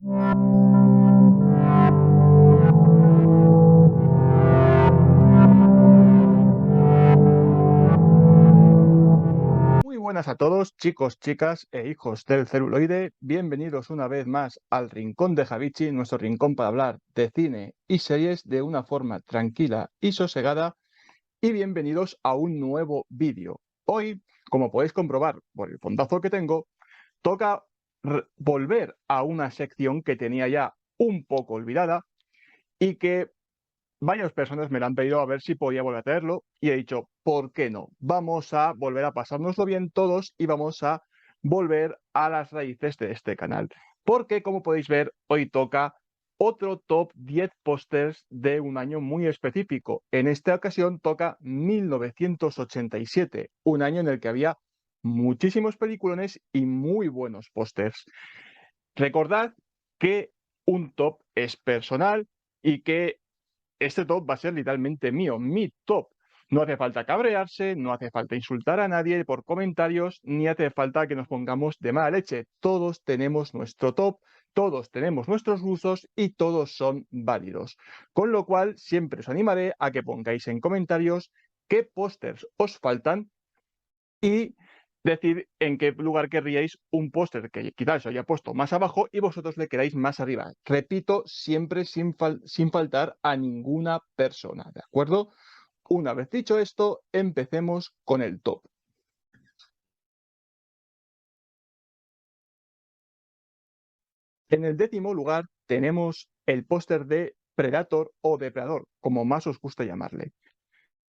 Muy buenas a todos, chicos, chicas e hijos del celuloide. Bienvenidos una vez más al Rincón de Javichi, nuestro rincón para hablar de cine y series de una forma tranquila y sosegada. Y bienvenidos a un nuevo vídeo. Hoy, como podéis comprobar por el fondazo que tengo, toca volver a una sección que tenía ya un poco olvidada y que varias personas me la han pedido a ver si podía volver a traerlo y he dicho, ¿por qué no? Vamos a volver a pasárnoslo bien todos y vamos a volver a las raíces de este canal. Porque, como podéis ver, hoy toca otro top 10 pósters de un año muy específico. En esta ocasión toca 1987, un año en el que había muchísimos peliculones y muy buenos pósters. Recordad que un top es personal y que este top va a ser literalmente mío, mi top. No hace falta cabrearse, no hace falta insultar a nadie por comentarios, ni hace falta que nos pongamos de mala leche. Todos tenemos nuestro top, todos tenemos nuestros gustos y todos son válidos. Con lo cual, siempre os animaré a que pongáis en comentarios qué pósters os faltan y decir en qué lugar querríais un póster que quizás os haya puesto más abajo y vosotros le queráis más arriba. Repito, siempre sin faltar a ninguna persona, ¿de acuerdo? Una vez dicho esto, empecemos con el top. En el 10º lugar tenemos el póster de Predator o Depredador, como más os gusta llamarle.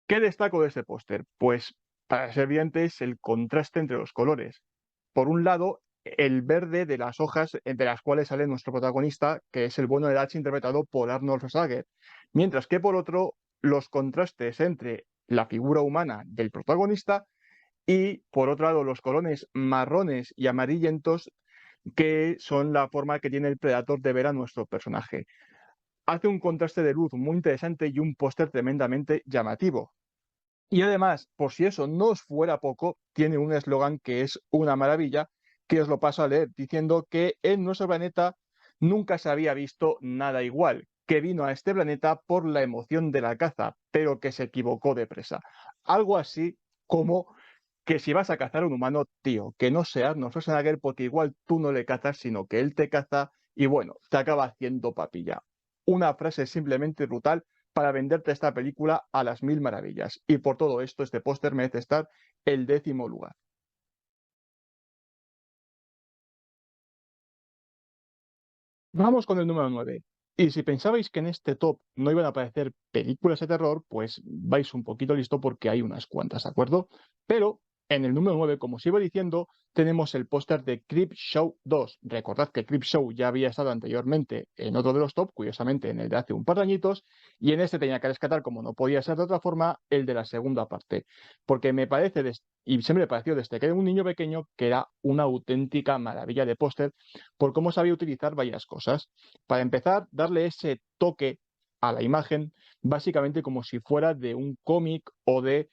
¿Qué destaco de este póster? Pues, para ser evidente, el contraste entre los colores. Por un lado, el verde de las hojas de las cuales sale nuestro protagonista, que es el bueno de Dutch interpretado por Arnold Schwarzenegger. Mientras que por otro, los contrastes entre la figura humana del protagonista y por otro lado los colores marrones y amarillentos que son la forma que tiene el Predator de ver a nuestro personaje. Hace un contraste de luz muy interesante y un póster tremendamente llamativo. Y además, por si eso no os fuera poco, tiene un eslogan que es una maravilla, que os lo paso a leer, diciendo que en nuestro planeta nunca se había visto nada igual, que vino a este planeta por la emoción de la caza, pero que se equivocó de presa. Algo así como que si vas a cazar a un humano, tío, que no seas Arnold Schwarzenegger porque igual tú no le cazas, sino que él te caza y bueno, te acaba haciendo papilla. Una frase simplemente brutal para venderte esta película a las mil maravillas. Y por todo esto, este póster merece estar el 10º lugar. Vamos con el número 9. Y si pensabais que en este top no iban a aparecer películas de terror, pues vais un poquito listo porque hay unas cuantas, ¿de acuerdo? Pero en el número 9, como os iba diciendo, tenemos el póster de Creepshow 2. Recordad que Creepshow ya había estado anteriormente en otro de los top, curiosamente en el de hace un par de añitos, y en este tenía que rescatar, como no podía ser de otra forma, el de la segunda parte. Porque me parece, y siempre me pareció desde que era un niño pequeño, que era una auténtica maravilla de póster por cómo sabía utilizar varias cosas. Para empezar, darle ese toque a la imagen, básicamente como si fuera de un cómic o de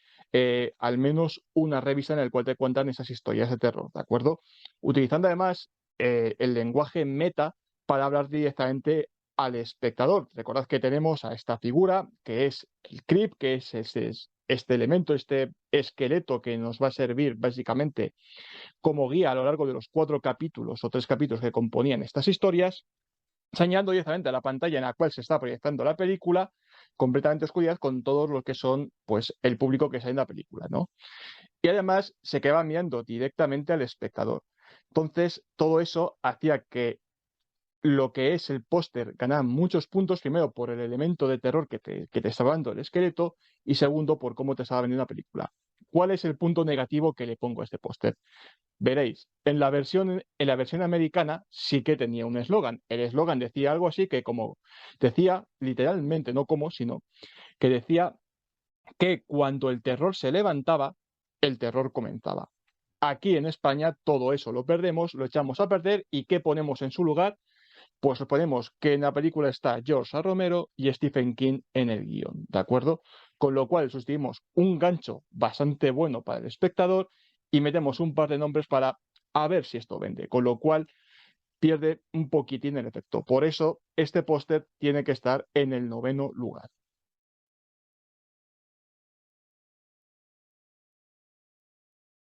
al menos una revista en la cual te cuentan esas historias de terror, ¿de acuerdo? Utilizando además el lenguaje meta para hablar directamente al espectador. Recordad que tenemos a esta figura, que es el creep, que es este elemento, este esqueleto que nos va a servir básicamente como guía a lo largo de los 4 capítulos o 3 capítulos que componían estas historias, señalando directamente a la pantalla en la cual se está proyectando la película, completamente oscuridad con todo lo que son pues el público que sale en la película, ¿no? Y además se quedaba mirando directamente al espectador. Entonces, todo eso hacía que lo que es el póster ganaba muchos puntos, primero por el elemento de terror que te estaba dando el esqueleto y segundo por cómo te estaba vendiendo la película. ¿Cuál es el punto negativo que le pongo a este póster? Veréis, en la versión americana sí que tenía un eslogan. El eslogan decía algo así que como decía literalmente, no como, sino que decía que cuando el terror se levantaba, el terror comenzaba. Aquí en España todo eso lo perdemos, lo echamos a perder y ¿qué ponemos en su lugar? Pues ponemos que en la película está George A. Romero y Stephen King en el guión, ¿de acuerdo? Con lo cual sustituimos un gancho bastante bueno para el espectador y metemos un par de nombres para a ver si esto vende. Con lo cual pierde un poquitín el efecto. Por eso, este póster tiene que estar en el 9º lugar.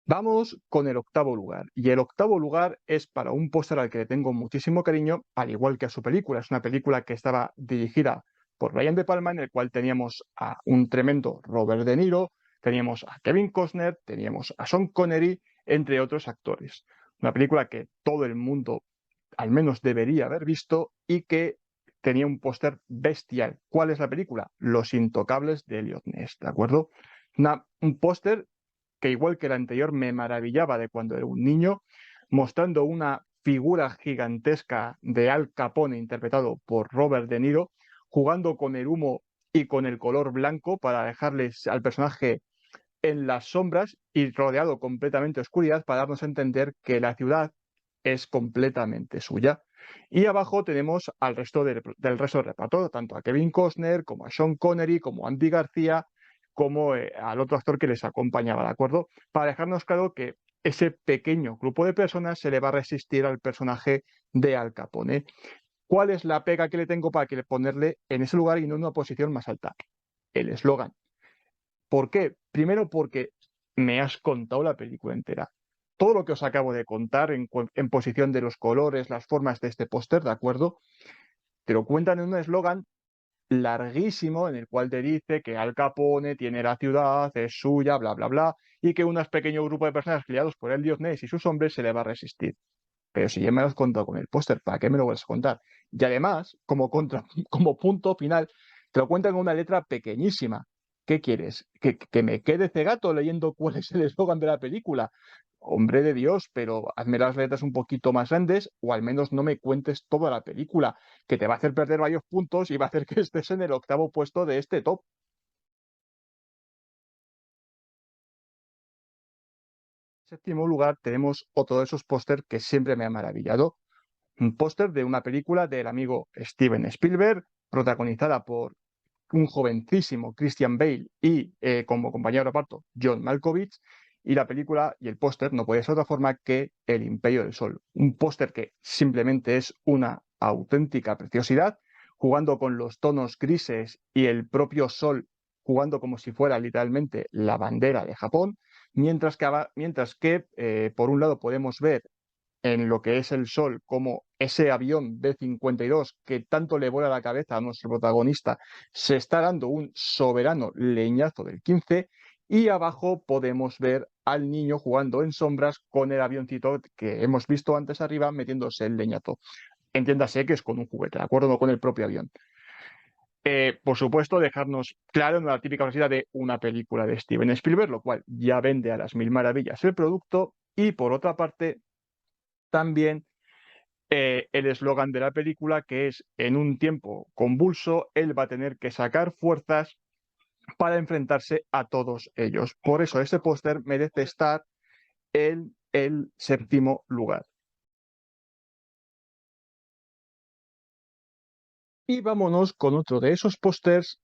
Vamos con el 8º lugar. Y el 8º lugar es para un póster al que le tengo muchísimo cariño, al igual que a su película. Es una película que estaba dirigida por Brian De Palma, en el cual teníamos a un tremendo Robert De Niro, teníamos a Kevin Costner, teníamos a Sean Connery, entre otros actores. Una película que todo el mundo al menos debería haber visto y que tenía un póster bestial. ¿Cuál es la película? Los Intocables de Elliot Ness, ¿de acuerdo? Un póster que, igual que el anterior, me maravillaba de cuando era un niño, mostrando una figura gigantesca de Al Capone interpretado por Robert De Niro, jugando con el humo y con el color blanco para dejarles al personaje en las sombras y rodeado completamente de oscuridad, para darnos a entender que la ciudad es completamente suya. Y abajo tenemos al resto del resto del reparto, tanto a Kevin Costner, como a Sean Connery, como a Andy García, como al otro actor que les acompañaba, ¿de acuerdo? Para dejarnos claro que ese pequeño grupo de personas se le va a resistir al personaje de Al Capone. ¿Cuál es la pega que le tengo para que ponerle en ese lugar y no en una posición más alta? El eslogan. ¿Por qué? Primero, porque me has contado la película entera. Todo lo que os acabo de contar en posición de los colores, las formas de este póster, ¿de acuerdo? Te lo cuentan en un eslogan larguísimo en el cual te dice que Al Capone tiene la ciudad, es suya, bla, bla, bla, y que un pequeño grupo de personas criados por el dios Ness y sus hombres se le va a resistir. Pero si ya me lo has contado con el póster, ¿para qué me lo vas a contar? Y además, como punto final, te lo cuentan con una letra pequeñísima. ¿Qué quieres? ¿Que me quede cegato leyendo cuál es el eslogan de la película? Hombre de Dios, pero hazme las letras un poquito más grandes, o al menos no me cuentes toda la película, que te va a hacer perder varios puntos y va a hacer que estés en el 8º puesto de este top. En 7º lugar tenemos otro de esos pósters que siempre me ha maravillado. Un póster de una película del amigo Steven Spielberg, protagonizada por un jovencísimo Christian Bale y como compañero de reparto John Malkovich. Y la película y el póster no puede ser de otra forma que El Imperio del Sol. Un póster que simplemente es una auténtica preciosidad, jugando con los tonos grises y el propio sol jugando como si fuera literalmente la bandera de Japón, mientras que por un lado podemos ver en lo que es el sol, como ese avión B-52 que tanto le vuela la cabeza a nuestro protagonista se está dando un soberano leñazo del 15, y abajo podemos ver al niño jugando en sombras con el avioncito que hemos visto antes arriba metiéndose el leñazo. Entiéndase que es con un juguete, ¿de acuerdo? No con el propio avión. Por supuesto, dejarnos claro en la típica velocidad de una película de Steven Spielberg, lo cual ya vende a las mil maravillas el producto. Y por otra parte, también el eslogan de la película, que es: en un tiempo convulso, él va a tener que sacar fuerzas para enfrentarse a todos ellos. Por eso ese póster merece estar en el 7º lugar. Y vámonos con otro de esos pósters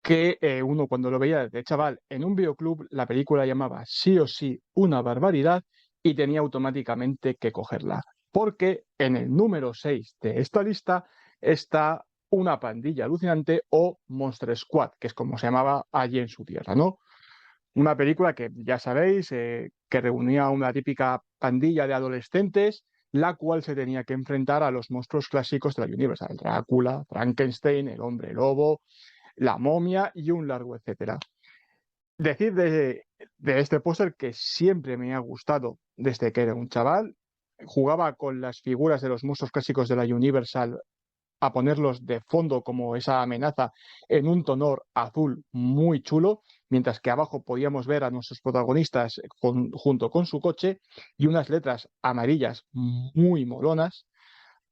que uno, cuando lo veía de chaval en un videoclub, la película llamaba sí o sí una barbaridad y tenía automáticamente que cogerla. Porque en el número 6 de esta lista está Una pandilla alucinante, o Monster Squad, que es como se llamaba allí en su tierra, ¿no? Una película que ya sabéis, que reunía a una típica pandilla de adolescentes, la cual se tenía que enfrentar a los monstruos clásicos de la Universal: Drácula, Frankenstein, el hombre lobo, la momia y un largo etcétera. Decir de este póster que siempre me ha gustado desde que era un chaval. Jugaba con las figuras de los monstruos clásicos de la Universal a ponerlos de fondo como esa amenaza en un tonor azul muy chulo, mientras que abajo podíamos ver a nuestros protagonistas junto con su coche y unas letras amarillas muy molonas,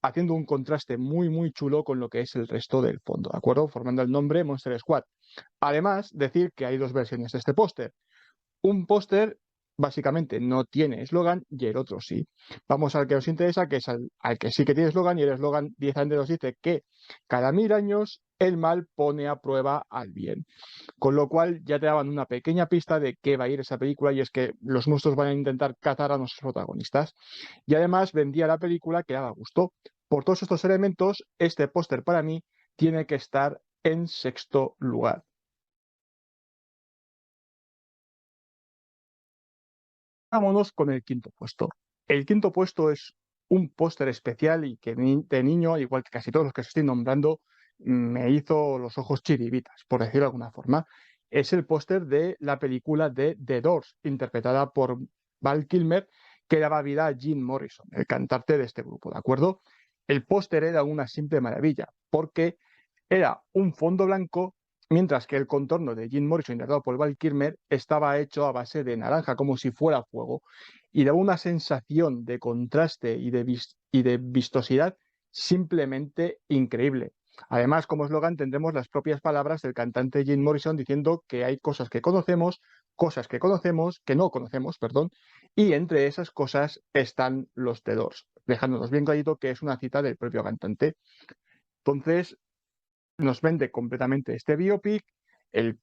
haciendo un contraste muy muy chulo con lo que es el resto del fondo, ¿de acuerdo? Formando el nombre Monster Squad. Además, decir que hay dos versiones de este póster. Un póster básicamente no tiene eslogan y el otro sí. Vamos al que os interesa, que es al que sí que tiene eslogan, y el eslogan directamente nos dice que cada 1000 años el mal pone a prueba al bien. Con lo cual ya te daban una pequeña pista de qué va a ir esa película y es que los monstruos van a intentar cazar a nuestros protagonistas. Y además vendía la película que daba gusto. Por todos estos elementos, este póster para mí tiene que estar en sexto lugar. Vámonos con el quinto puesto. El quinto puesto es un póster especial y que de niño, igual que casi todos los que os estoy nombrando, me hizo los ojos chiribitas, por decirlo de alguna forma. Es el póster de la película de The Doors, interpretada por Val Kilmer, que daba vida a Jim Morrison, el cantante de este grupo, ¿de acuerdo? El póster era una simple maravilla, porque era un fondo blanco, mientras que el contorno de Jim Morrison, interpretado por Val Kilmer, estaba hecho a base de naranja, como si fuera fuego, y daba una sensación de contraste y de vistosidad simplemente increíble. Además, como eslogan tendremos las propias palabras del cantante Jim Morrison diciendo que hay cosas que conocemos, que no conocemos, perdón, y entre esas cosas están los The Doors, dejándonos bien clarito que es una cita del propio cantante. Entonces, nos vende completamente este biopic, el,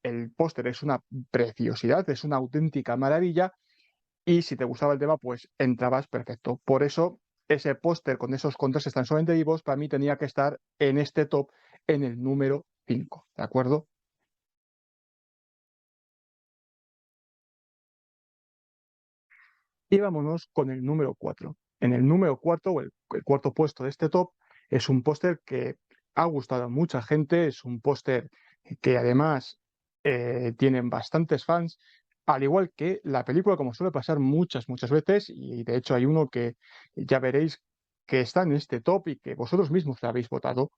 el póster es una preciosidad, es una auténtica maravilla y si te gustaba el tema, pues entrabas perfecto. Por eso ese póster con esos contrastes tan solamente vivos, para mí tenía que estar en este top, en el número 5, ¿de acuerdo? Y vámonos con el número 4. En el número 4, o el cuarto puesto de este top, es un póster que ha gustado a mucha gente, es un póster que además tienen bastantes fans, al igual que la película, como suele pasar muchas veces, y de hecho hay uno que ya veréis que está en este top y que vosotros mismos le habéis votado,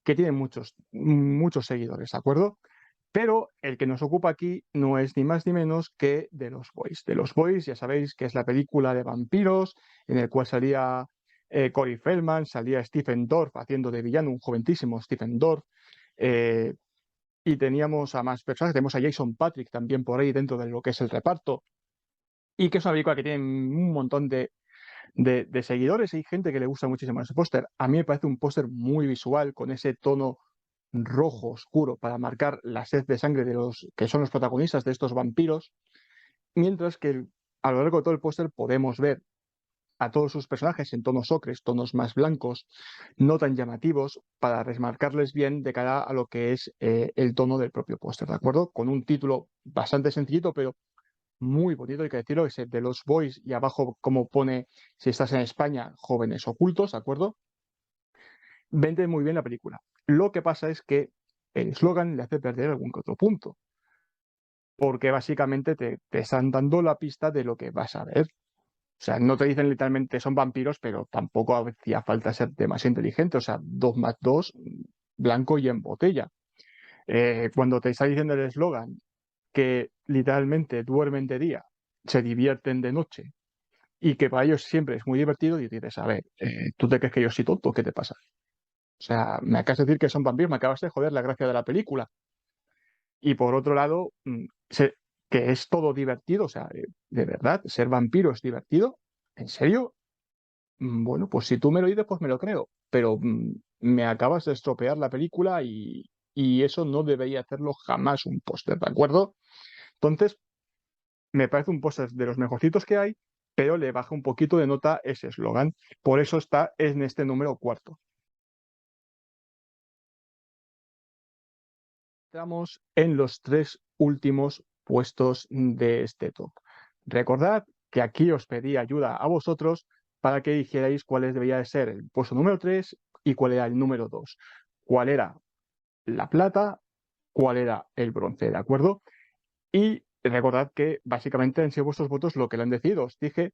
que tiene muchos seguidores, ¿de acuerdo? Pero el que nos ocupa aquí no es ni más ni menos que de los Boys. De los Boys, ya sabéis que es la película de vampiros en el cual salía Corey Feldman, salía Stephen Dorff haciendo de villano, un joventísimo Stephen Dorff, eh, y teníamos a más personajes, tenemos a Jason Patrick también por ahí dentro de lo que es el reparto, y que es una película que tiene un montón de seguidores y hay gente que le gusta muchísimo ese póster. A mí me parece un póster muy visual, con ese tono rojo oscuro para marcar la sed de sangre de los que son los protagonistas de estos vampiros, mientras que a lo largo de todo el póster podemos ver a todos sus personajes en tonos ocres, tonos más blancos, no tan llamativos, para remarcarles bien de cara a lo que es el tono del propio póster, ¿de acuerdo? Con un título bastante sencillito, pero muy bonito, hay que decirlo, es el de los Boys y abajo como pone, si estás en España, jóvenes ocultos, ¿de acuerdo? Vende muy bien la película. Lo que pasa es que el eslogan le hace perder algún que otro punto, porque básicamente te están dando la pista de lo que vas a ver. O sea, no te dicen literalmente son vampiros, pero tampoco hacía falta ser demasiado inteligente. O sea, 2 más 2, blanco y en botella. Cuando te está diciendo el eslogan que literalmente duermen de día, se divierten de noche y que para ellos siempre es muy divertido, y dices, a ver, ¿tú te crees que yo soy tonto? ¿Qué te pasa? O sea, me acabas de decir que son vampiros, me acabas de joder la gracia de la película. Y por otro lado, que es todo divertido, o sea, de verdad, ser vampiro es divertido. ¿En serio? Bueno, pues si tú me lo dices, pues me lo creo. Pero me acabas de estropear la película y eso no debería hacerlo jamás un póster, ¿de acuerdo? Entonces, me parece un póster de los mejorcitos que hay, pero le baja un poquito de nota ese eslogan. Por eso está en este número 4. Estamos en los 3 últimos puestos de este top. Recordad que aquí os pedí ayuda a vosotros para que dijerais cuál debería de ser el puesto número 3 y cuál era el número 2. Cuál era la plata, cuál era el bronce, ¿de acuerdo? Y recordad que básicamente han sido vuestros votos lo que lo han decidido. Os dije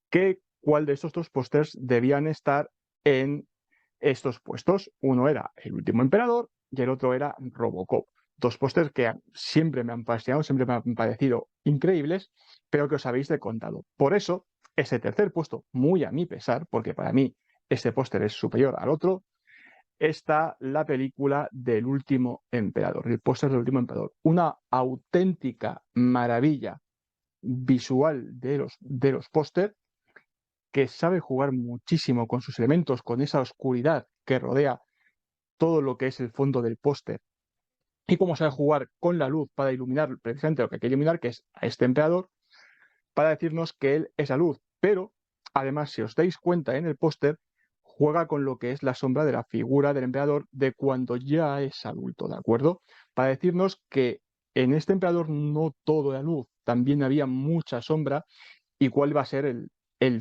que cuál de estos 2 pósters debían estar en estos puestos. Uno era El último emperador y el otro era Robocop. 2 pósters que siempre me han fascinado, siempre me han parecido increíbles, pero que os habéis contado. Por eso, ese tercer puesto, muy a mi pesar, porque para mí este póster es superior al otro, está la película del último emperador, el póster del último emperador. Una auténtica maravilla visual de los pósters, que sabe jugar muchísimo con sus elementos, con esa oscuridad que rodea todo lo que es el fondo del póster y cómo sabe jugar con la luz para iluminar precisamente lo que quiere iluminar, que es a este emperador, para decirnos que él es la luz. Pero, además, si os dais cuenta en el póster, juega con lo que es la sombra de la figura del emperador de cuando ya es adulto, ¿de acuerdo? Para decirnos que en este emperador no todo era luz, también había mucha sombra y cuál va a ser el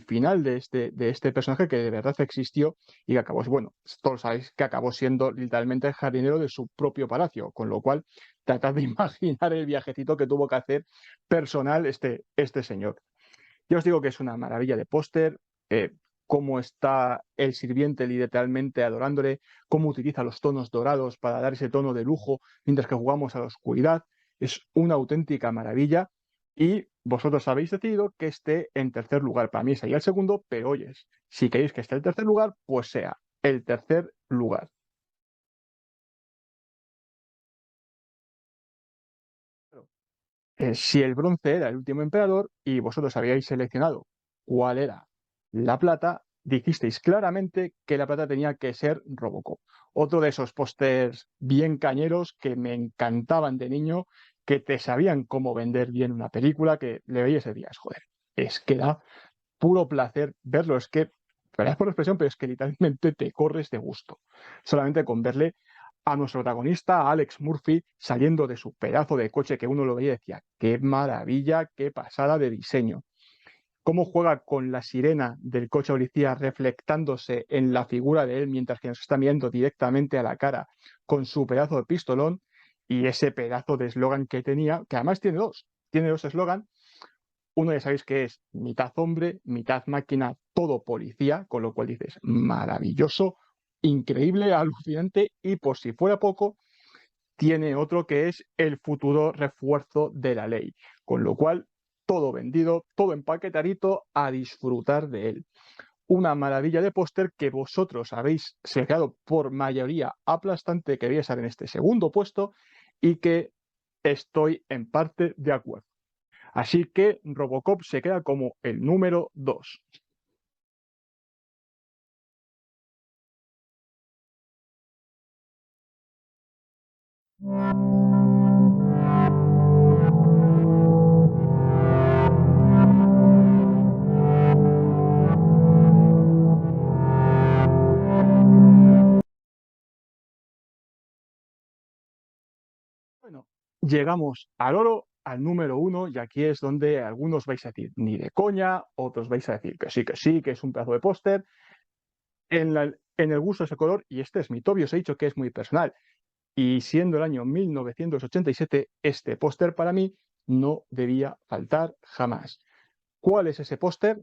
final de este personaje que de verdad existió y que acabó, bueno, todos sabéis que acabó siendo literalmente el jardinero de su propio palacio, con lo cual tratad de imaginar el viajecito que tuvo que hacer personal este señor. Yo os digo que es una maravilla de póster, cómo está el sirviente literalmente adorándole, cómo utiliza los tonos dorados para dar ese tono de lujo mientras que jugamos a la oscuridad. Es una auténtica maravilla y vosotros habéis decidido que esté en tercer lugar. Para mí sería el segundo, pero oyes, si queréis que esté en tercer lugar, pues sea el tercer lugar. Si el bronce era el último emperador y vosotros habíais seleccionado cuál era la plata, dijisteis claramente que la plata tenía que ser Robocop. Otro de esos pósters bien cañeros que me encantaban de niño, que te sabían cómo vender bien una película, que le veías y decías, joder, es que da puro placer verlo, es que, perdón por la expresión, pero es que literalmente te corres de gusto. Solamente con verle a nuestro protagonista, a Alex Murphy, saliendo de su pedazo de coche que uno lo veía y decía, qué maravilla, qué pasada de diseño. Cómo juega con la sirena del coche policía reflectándose en la figura de él mientras que nos está mirando directamente a la cara con su pedazo de pistolón y ese pedazo de eslogan que tenía, que además tiene dos eslogan. Uno ya sabéis que es mitad hombre, mitad máquina, todo policía, con lo cual dices, maravilloso, increíble, alucinante, y por si fuera poco, tiene otro que es el futuro refuerzo de la ley, con lo cual todo vendido, todo empaquetadito, a disfrutar de él. Una maravilla de póster que vosotros habéis seleccionado por mayoría aplastante que debería estar en este segundo puesto y que estoy en parte de acuerdo. Así que Robocop se queda como el número 2. Bueno, llegamos al oro, al número 1, y aquí es donde algunos vais a decir ni de coña, otros vais a decir que sí, que es un pedazo de póster. En el gusto de ese color, y este es mi tobio, os he dicho que es muy personal. Y siendo el año 1987, este póster para mí no debía faltar jamás. ¿Cuál es ese póster?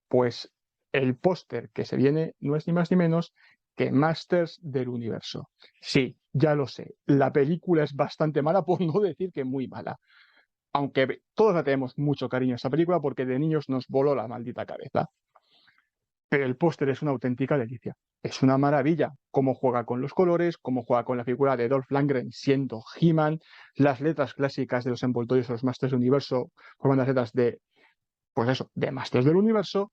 Pues el póster que se viene no es ni más ni menos que Masters del Universo. Sí, ya lo sé, la película es bastante mala, por no decir que muy mala. Aunque todos la tenemos mucho cariño a esa película porque de niños nos voló la maldita cabeza. Pero el póster es una auténtica delicia. Es una maravilla cómo juega con los colores, cómo juega con la figura de Dolph Lundgren siendo He-Man, las letras clásicas de los envoltorios de los Masters del Universo forman las letras de, pues eso, de Masters del Universo,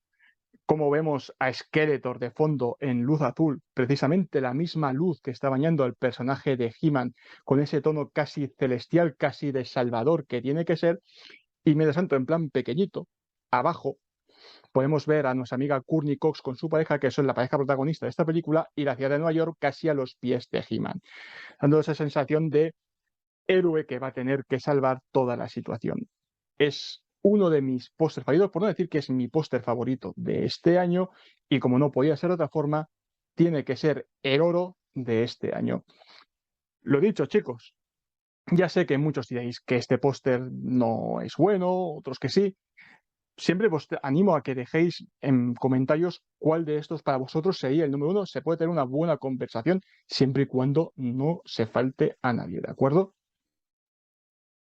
como vemos a Skeletor de fondo en luz azul, precisamente la misma luz que está bañando al personaje de He-Man, con ese tono casi celestial, casi de Salvador que tiene que ser, y mientras tanto en plan pequeñito, abajo, podemos ver a nuestra amiga Courtney Cox con su pareja, que son la pareja protagonista de esta película, y la ciudad de Nueva York casi a los pies de He-Man, dando esa sensación de héroe que va a tener que salvar toda la situación. Es uno de mis pósters favoritos, por no decir que es mi póster favorito de este año, y como no podía ser de otra forma, tiene que ser el oro de este año. Lo dicho, chicos, ya sé que muchos diréis que este póster no es bueno, otros que sí. Siempre os animo a que dejéis en comentarios cuál de estos para vosotros sería el número 1. Se puede tener una buena conversación siempre y cuando no se falte a nadie, ¿de acuerdo?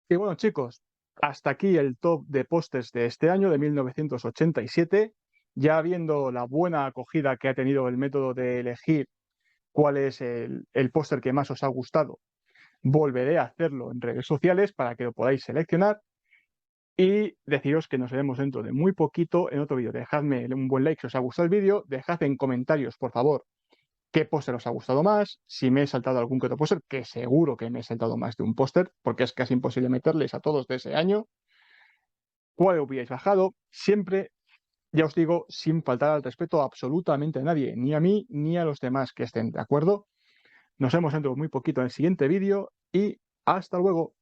Y bueno, chicos, hasta aquí el top de pósters de este año, de 1987. Ya viendo la buena acogida que ha tenido el método de elegir cuál es el póster que más os ha gustado, volveré a hacerlo en redes sociales para que lo podáis seleccionar y deciros que nos veremos dentro de muy poquito en otro vídeo. Dejadme un buen like si os ha gustado el vídeo, dejad en comentarios, por favor, qué póster os ha gustado más, si me he saltado algún que otro póster, que seguro que me he saltado más de un póster, porque es casi imposible meterles a todos de ese año. ¿Cuál hubierais bajado? Siempre, ya os digo, sin faltar al respeto a absolutamente a nadie, ni a mí ni a los demás que estén, ¿de acuerdo? Nos vemos dentro de muy poquito en el siguiente vídeo y hasta luego.